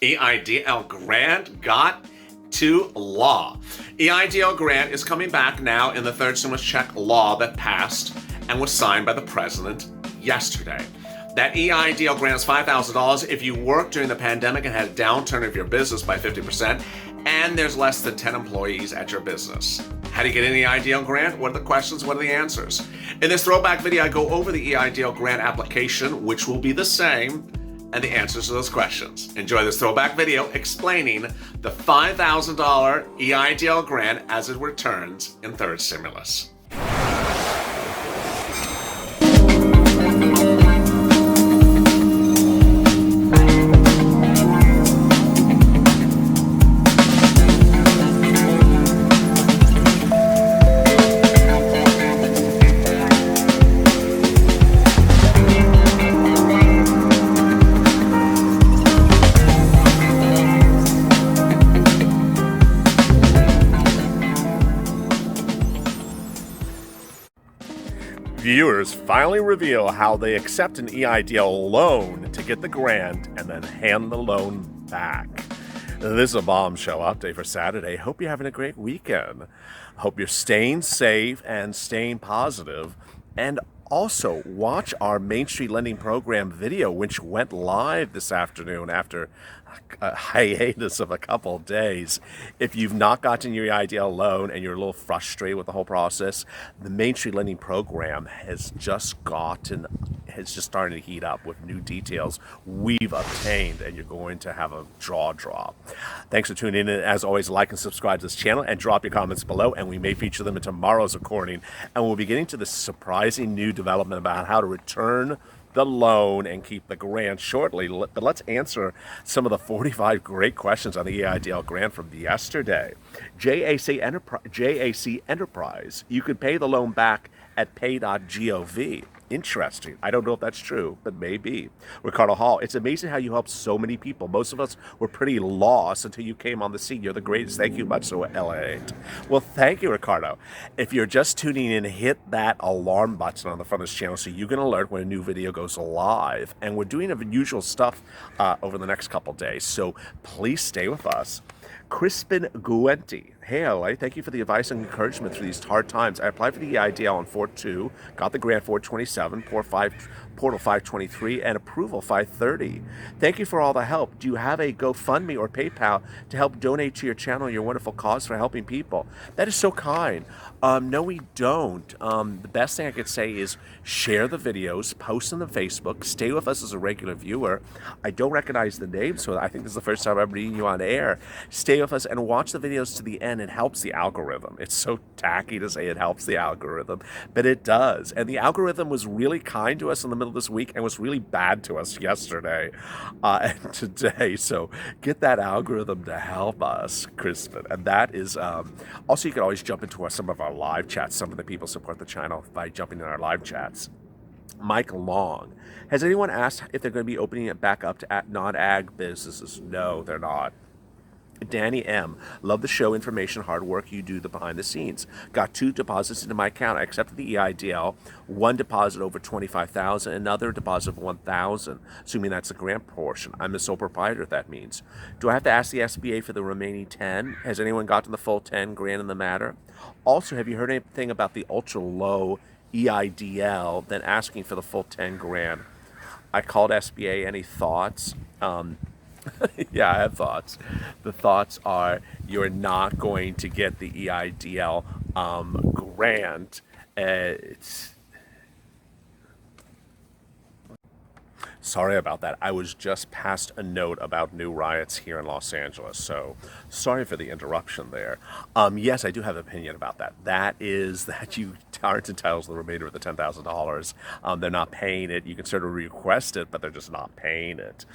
EIDL grant got to law. EIDL grant is coming back now in the third stimulus check law that passed and was signed by the president yesterday. That EIDL grant is $5,000 if you worked during the pandemic and had a downturn of your business by 50%, and there's less than 10 employees at your business. How do you get an EIDL grant? What are the questions? What are the answers? In this throwback video, I go over the EIDL grant application, which will be the same, and the answers to those questions. Enjoy this throwback video explaining the $5,000 EIDL grant as it returns in third stimulus. Viewers finally reveal how they accept an EIDL loan to get the grant and then hand the loan back. This is a bombshell update for Saturday. Hope you're having a great weekend. Hope you're staying safe and staying positive. And also, watch our Main Street Lending Program video, which went live this afternoon after a hiatus of a couple of days. If you've not gotten your EIDL loan and you're a little frustrated with the whole process, the Main Street Lending Program has just starting to heat up with new details we've obtained, and you're going to have a jaw drop. Thanks for tuning in. As always, like and subscribe to this channel and drop your comments below, and we may feature them in tomorrow's recording. And we'll be getting to this surprising new development about how to return the loan and keep the grant shortly. But let's answer some of the 45 great questions on the EIDL grant from yesterday. JAC Enterprise, you can pay the loan back at pay.gov. Interesting. I don't know if that's true, but maybe. Ricardo Hall, it's amazing how you helped so many people. Most of us were pretty lost until you came on the scene. You're the greatest. Thank you much, so LALATE. Well, thank you, Ricardo. If you're just tuning in, hit that alarm button on the front of this channel so you can alert when a new video goes live. And we're doing unusual stuff over the next couple days, so please stay with us. Crispin Guenti. Hey, LA, thank you for the advice and encouragement through these hard times. I applied for the EIDL on 4/2, got the grant 4/27, portal 5/23, and approval 5/30. Thank you for all the help. Do you have a GoFundMe or PayPal to help donate to your channel and your wonderful cause for helping people? That is so kind. No, we don't. The best thing I could say is share the videos, post them on Facebook, stay with us as a regular viewer. I don't recognize the name, so I think this is the first time I'm reading you on air. Stay with us and watch the videos to the end. It helps the algorithm. It's so tacky to say it helps the algorithm, but it does. And the algorithm was really kind to us in the middle of this week and was really bad to us yesterday and today. So get that algorithm to help us, Crispin. And that is also, you can always jump into some of our live chats. Some of the people support the channel by jumping in our live chats. Mike Long, has anyone asked if they're going to be opening it back up to non-ag businesses? No, they're not. Danny M. Love the show, information, hard work you do the behind the scenes. Got 2 deposits into my account. I accepted the EIDL. 1 deposit over $25,000, another deposit of $1,000, assuming that's the grant portion. I'm a sole proprietor, that means. Do I have to ask the SBA for the remaining 10? Has anyone gotten the full 10 grand in the matter? Also, have you heard anything about the ultra low EIDL than asking for the full 10 grand? I called SBA. Any thoughts? Yeah, I have thoughts. The thoughts are you're not going to get the EIDL grant. Sorry about that. I was just passed a note about new riots here in Los Angeles, so sorry for the interruption there. Yes, I do have an opinion about that. That is that you aren't entitled to the remainder of the $10,000. They're not paying it. You can certainly request it, but they're just not paying it.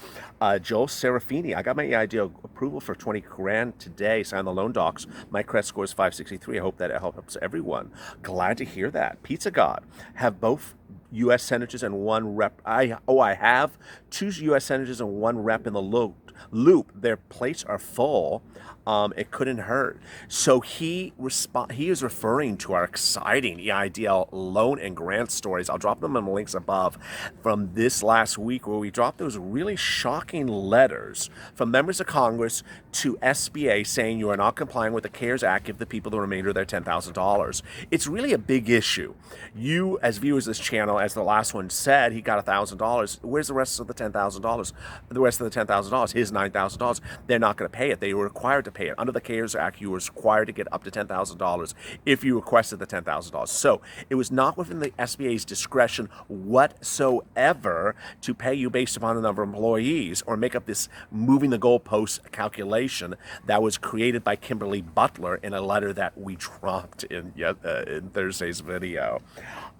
Joel Serafini, I got my EIDL approval for 20 grand today. Signed the loan docs. My credit score is 563. I hope that it helps everyone. Glad to hear that. Pizza God, have both U.S. senators and one rep. I have 2 U.S. senators and one rep in the loop. Their plates are full. It couldn't hurt. So he is referring to our exciting EIDL loan and grant stories. I'll drop them in the links above from this last week, where we dropped those really shocking letters from members of Congress to SBA saying you are not complying with the CARES Act, give the people the remainder of their $10,000. It's really a big issue. You, as viewers of this channel, as the last one said, he got $1,000. Where's the rest of the $10,000? The rest of the $10,000, his $9,000. They're not going to pay it. They were required to pay it. Under the CARES Act, you were required to get up to $10,000 if you requested the $10,000. So it was not within the SBA's discretion whatsoever to pay you based upon the number of employees or make up this moving the goalpost calculation that was created by Kimberly Butler in a letter that we dropped in Thursday's video.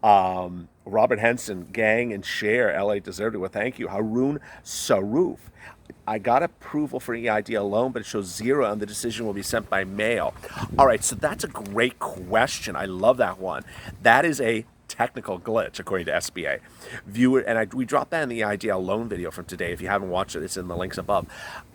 Robert Henson, gang and share, LA deserved it. Well, thank you. Haroon Saroof. I got approval for EIDL loan, but it shows 0 and the decision will be sent by mail. All right, so that's a great question. I love that one. That is a technical glitch, according to SBA. We dropped that in the EIDL loan video from today. If you haven't watched it, it's in the links above.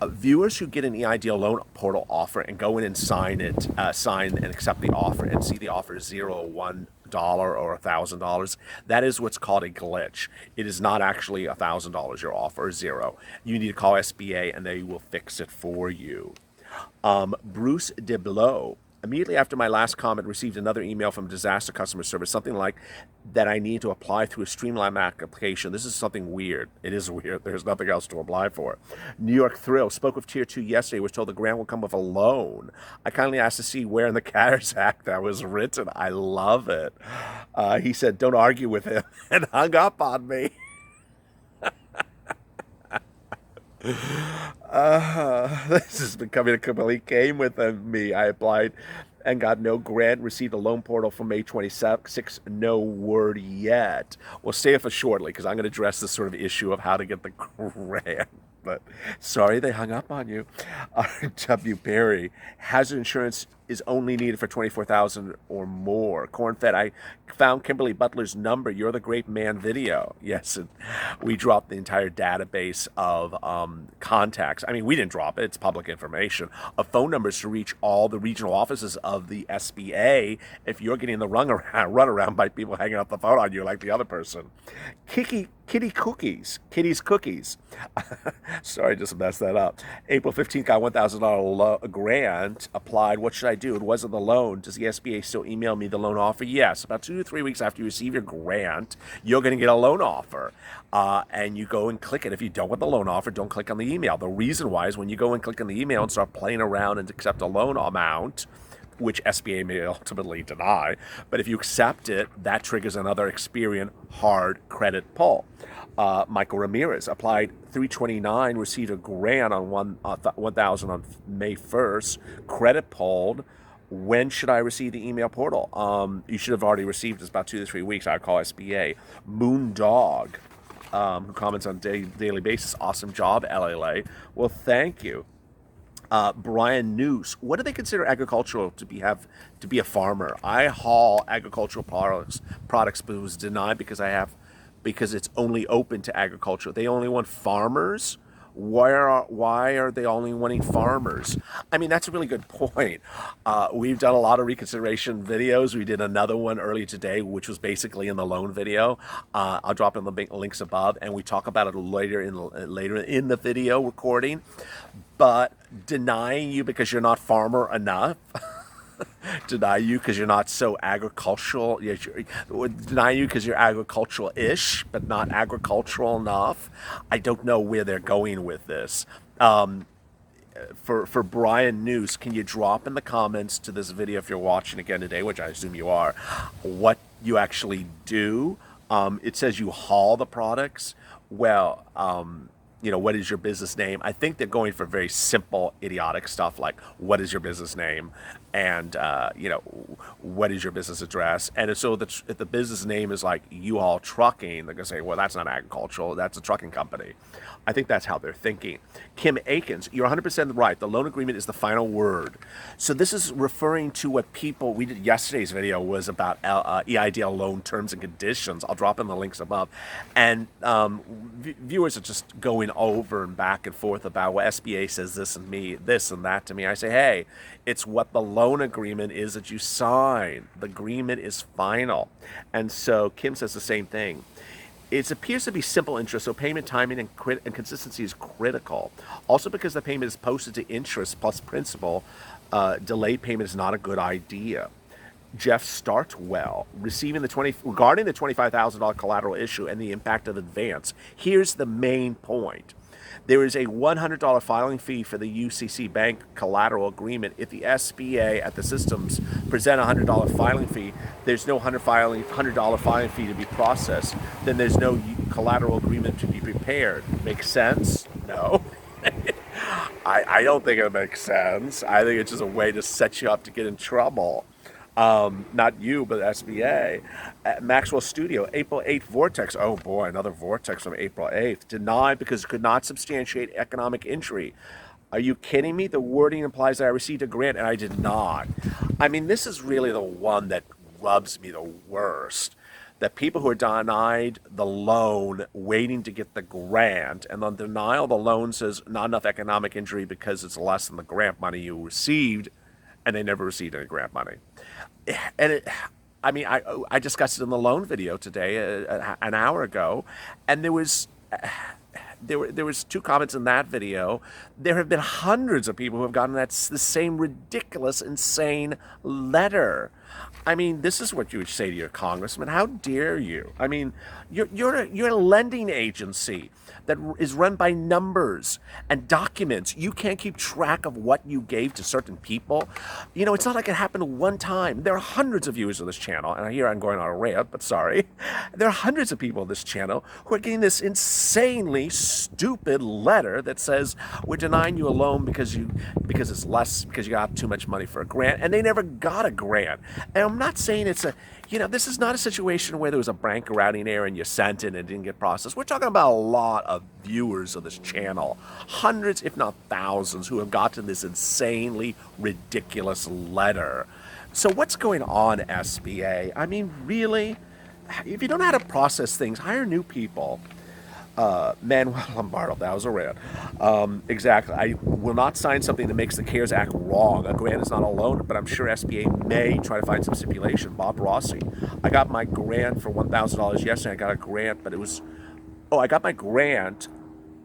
Viewers who get an EIDL loan portal offer and go in and sign and accept the offer and see the offer is $1 or $1,000, that is what's called a glitch. It is not actually $1,000. Your offer is 0. You need to call SBA and they will fix it for you. Bruce DeBlow. Immediately after my last comment, received another email from Disaster Customer Service, something like that I need to apply through a Streamline application. This is something weird. It is weird. There's nothing else to apply for. New York Thrill spoke with Tier 2 yesterday, was told the grant will come with a loan. I kindly asked to see where in the CARES Act that was written. I love it. He said, don't argue with him, and hung up on me. This is becoming a complete game with me. I applied and got no grant, received a loan portal for May 26th, no word yet. We'll stay for shortly because I'm going to address this sort of issue of how to get the grant. But sorry they hung up on you. W. Perry, hazard insurance is only needed for $24,000 or more. Corn-fed, I found Kimberly Butler's number. You're the great man video. Yes, and we dropped the entire database of contacts. I mean, we didn't drop it. It's public information. Of phone numbers to reach all the regional offices of the SBA if you're getting the run around by people hanging up the phone on you like the other person. Kitty's Cookies. Sorry, just messed that up. April 15th, got $1,000 grant, applied. What should I do? It wasn't the loan. Does the SBA still email me the loan offer? Yes. About 2 to 3 weeks after you receive your grant, you're going to get a loan offer. And you go and click it. If you don't want the loan offer, don't click on the email. The reason why is when you go and click on the email and start playing around and accept a loan amount, which SBA may ultimately deny, but if you accept it, that triggers another Experian hard credit pull. Michael Ramirez applied 329, received a grant on $1,000 on May 1st, credit pulled. When should I receive the email portal? You should have already received it. It's about 2 to 3 weeks. I'd call SBA. Moondog, who comments on a daily basis, awesome job, LALATE. Well, thank you. Brian Noose, what do they consider agricultural to be a farmer? I haul agricultural products, but it was denied because it's only open to agriculture. They only want farmers. Why are they only wanting farmers? I mean, that's a really good point. We've done a lot of reconsideration videos. We did another one earlier today, which was basically in the loan video. I'll drop in the links above, and we talk about it later in the video recording. But denying you because you're not farmer enough, deny you because you're not so agricultural, deny you because you're agricultural-ish, but not agricultural enough. I don't know where they're going with this. For Brian Noose, can you drop in the comments to this video if you're watching again today, which I assume you are, what you actually do? It says you haul the products. Well, what is your business name? I think they're going for very simple, idiotic stuff like, what is your business name? and what is your business address? And so if the business name is like U-Haul Trucking, they're gonna say, well, that's not agricultural, that's a trucking company. I think that's how they're thinking. Kim Akins, you're 100% right. The loan agreement is the final word. So this is referring to what we did yesterday's video was about EIDL loan terms and conditions. I'll drop in the links above. And viewers are just going over and back and forth about what SBA says this and that to me. I say, hey, it's what the loan agreement is that you sign. The agreement is final. And so Kim says the same thing. It appears to be simple interest, so payment timing and consistency is critical. Also, because the payment is posted to interest plus principal, delayed payment is not a good idea. Jeff Startwell, regarding the $25,000 collateral issue and the impact of advance, here's the main point. There is a $100 filing fee for the UCC Bank collateral agreement. If the SBA at the systems present a $100 filing fee, there's no $100 filing fee to be processed. Then there's no collateral agreement to be prepared. Make sense? No. I don't think it makes sense. I think it's just a way to set you up to get in trouble. Not you, but SBA. Maxwell Studio, April 8th Vortex. Oh boy, another Vortex from April 8th. Denied because it could not substantiate economic injury. Are you kidding me? The wording implies that I received a grant and I did not. I mean, this is really the one that rubs me the worst. That people who are denied the loan waiting to get the grant, and the denial of the loan says not enough economic injury because it's less than the grant money you received, and they never received any grant money. And I discussed it in the loan video today, an hour ago, and there was two comments in that video. There have been hundreds of people who have gotten the same ridiculous, insane letter. I mean, this is what you would say to your congressman. How dare you? I mean, you're a lending agency that is run by numbers and documents. You can't keep track of what you gave to certain people. You know, it's not like it happened one time. There are hundreds of viewers of this channel, and here I'm going on a rant, but sorry. There are hundreds of people on this channel who are getting this insanely stupid letter that says we're denying you a loan because it's less, because you got too much money for a grant, and they never got a grant. And I'm not saying this is not a situation where there was a bank routing error and you sent it and it didn't get processed. We're talking about a lot of viewers of this channel, hundreds, if not thousands, who have gotten this insanely ridiculous letter. So what's going on, SBA? I mean, really? If you don't know how to process things, hire new people. Manuel Lombardo, that was a rant. Exactly. I will not sign something that makes the CARES Act wrong. A grant is not a loan, but I'm sure SBA may try to find some stipulation. Bob Rossi. I got my grant for $1,000 yesterday. I got a grant, but I got my grant,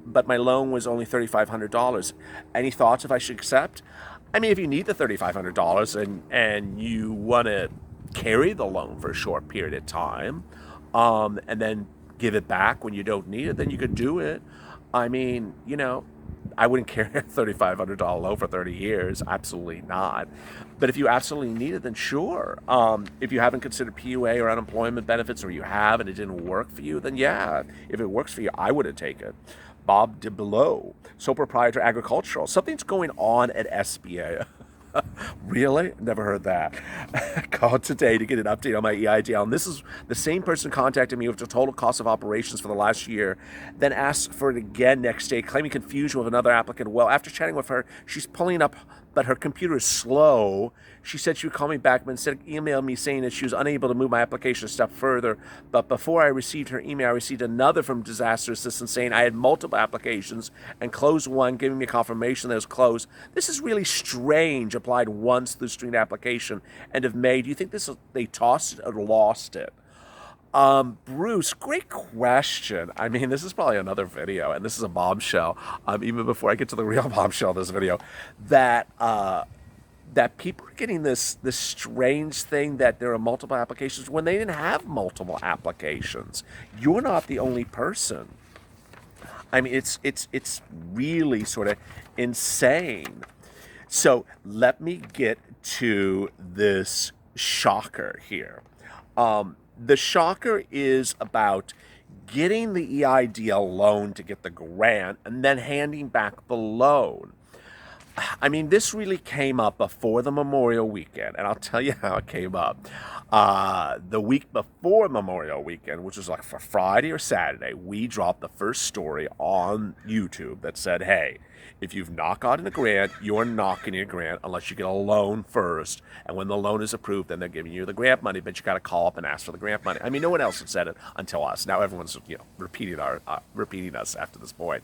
but my loan was only $3,500. Any thoughts if I should accept? I mean, if you need the $3,500 and you want to carry the loan for a short period of time, and then give it back when you don't need it, then you could do it. I mean, I wouldn't carry a $3,500 loan for 30 years. Absolutely not. But if you absolutely need it, then sure. If you haven't considered PUA or unemployment benefits, or you have and it didn't work for you, then yeah. If it works for you, I wouldn't take it. Bob DeBelow, sole proprietor agricultural. Something's going on at SBA. Really? Never heard that. Called today to get an update on my EIDL. And this is the same person contacted me with the total cost of operations for the last year, then asked for it again next day, claiming confusion with another applicant. Well, after chatting with her, she's pulling up, but her computer is slow. She said she would call me back, but instead emailed me saying that she was unable to move my application a step further. But before I received her email, I received another from Disaster Assistance saying I had multiple applications and closed one, giving me confirmation that it was closed. This is really strange. Applied once through screen application, end of May. Do you think they tossed it or lost it? Bruce, great question. I mean, this is probably another video, and this is a bombshell. Even before I get to the real bombshell of this video, that people are getting this strange thing that there are multiple applications when they didn't have multiple applications. You're not the only person. I mean, it's really sort of insane. So let me get to this shocker here. The shocker is about getting the EIDL loan to get the grant and then handing back the loan. I mean, this really came up before the Memorial Weekend, and I'll tell you how it came up. The week before Memorial Weekend, which was like for Friday or Saturday, we dropped the first story on YouTube that said, hey, if you've not gotten a grant, you're not getting a grant unless you get a loan first. And when the loan is approved, then they're giving you the grant money, but you got to call up and ask for the grant money. I mean, no one else had said it until us. Now everyone's repeating us after this point.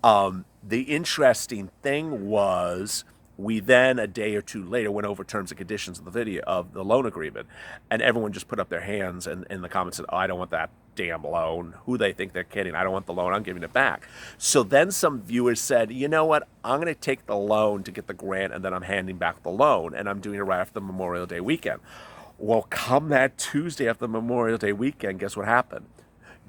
The interesting thing was we then a day or two later went over terms and conditions of the video of the loan agreement, and everyone just put up their hands and in the comments said, oh, I don't want that damn loan. Who they think they're kidding? I don't want the loan. I'm giving it back. So then some viewers said, you know what? I'm going to take the loan to get the grant, and then I'm handing back the loan, and I'm doing it right after the Memorial Day weekend. Well, come that Tuesday after the Memorial Day weekend, guess what happened?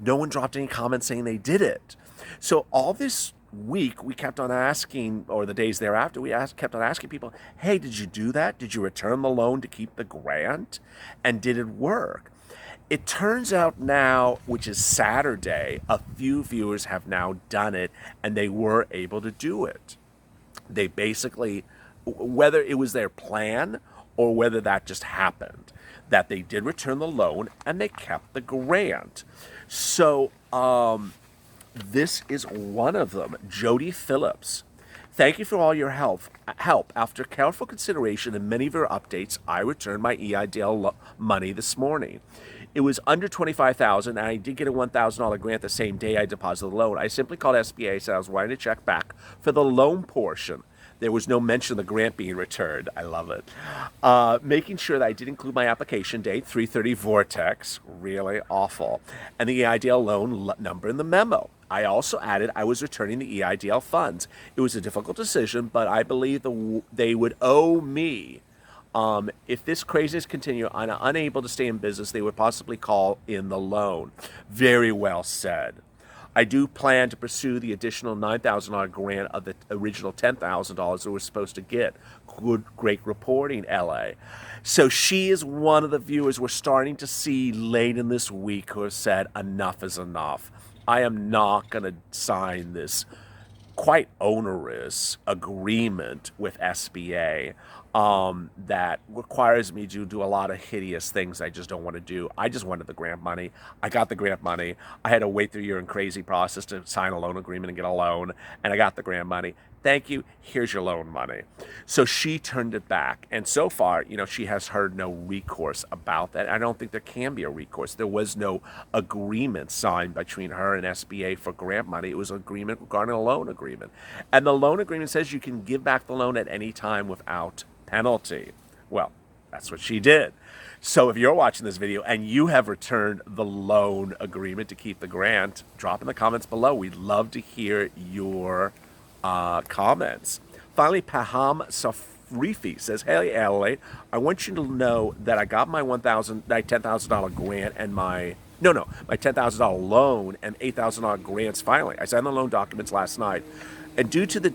No one dropped any comments saying they did it. So all this week we kept on asking, or the days thereafter, kept on asking people, hey, did you do that? Did you return the loan to keep the grant? And did it work? It turns out now, which is Saturday, a few viewers have now done it, and they were able to do it. They basically, whether it was their plan or whether that just happened, that they did return the loan and they kept the grant. So, this is one of them. Jody Phillips. Thank you for all your help. After careful consideration and many of your updates, I returned my EIDL money this morning. It was under $25,000, and I did get a $1,000 grant the same day I deposited the loan. I simply called SBA, said I was writing a check back for the loan portion. There was no mention of the grant being returned. I love it. Making sure that I did include my application date, 3/30 Vortex, really awful, and the EIDL loan number in the memo. I also added I was returning the EIDL funds. It was a difficult decision, but I believe they would owe me. If this craziness continues, I'm unable to stay in business, they would possibly call in the loan. Very well said. I do plan to pursue the additional $9,000 grant of the original $10,000 that we're supposed to get. Great reporting, LA. So she is one of the viewers we're starting to see late in this week who have said enough is enough. I am not going to sign this quite onerous agreement with SBA that requires me to do a lot of hideous things I just don't want to do. I just wanted the grant money. I got the grant money. I had to wait through your crazy process to sign a loan agreement and get a loan, and I got the grant money. Thank you. Here's your loan money. So she turned it back. And so far, she has heard no recourse about that. I don't think there can be a recourse. There was no agreement signed between her and SBA for grant money. It was an agreement regarding a loan agreement. And the loan agreement says you can give back the loan at any time without penalty. Well, that's what she did. So if you're watching this video and you have returned the loan agreement to keep the grant, drop in the comments below. We'd love to hear your comments. Finally, Paham Safrifi says, hey, LA, I want you to know that I got my $10,000 grant and my $10,000 loan and $8,000 grants finally. I signed the loan documents last night. And due to the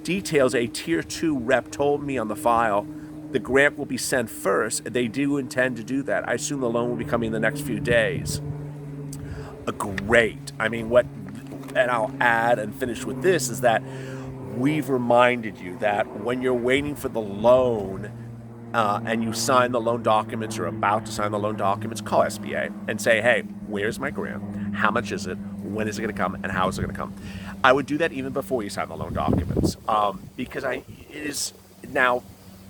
details a Tier 2 rep told me on the file, the grant will be sent first. They do intend to do that. I assume the loan will be coming in the next few days. Great. I mean, and I'll add and finish with this, is that we've reminded you that when you're waiting for the loan and you sign the loan documents or about to sign the loan documents, call SBA and say, hey, where's my grant? How much is it? When is it going to come? And how is it going to come? I would do that even before you sign the loan documents because it is now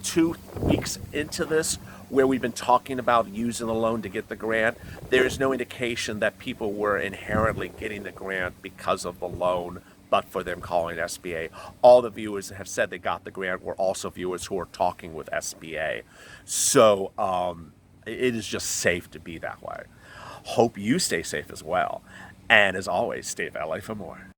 2 weeks into this where we've been talking about using the loan to get the grant. There is no indication that people were inherently getting the grant because of the loan, but for them calling SBA. All the viewers that have said they got the grant were also viewers who are talking with SBA. So it is just safe to be that way. Hope you stay safe as well. And as always, stay LA for more.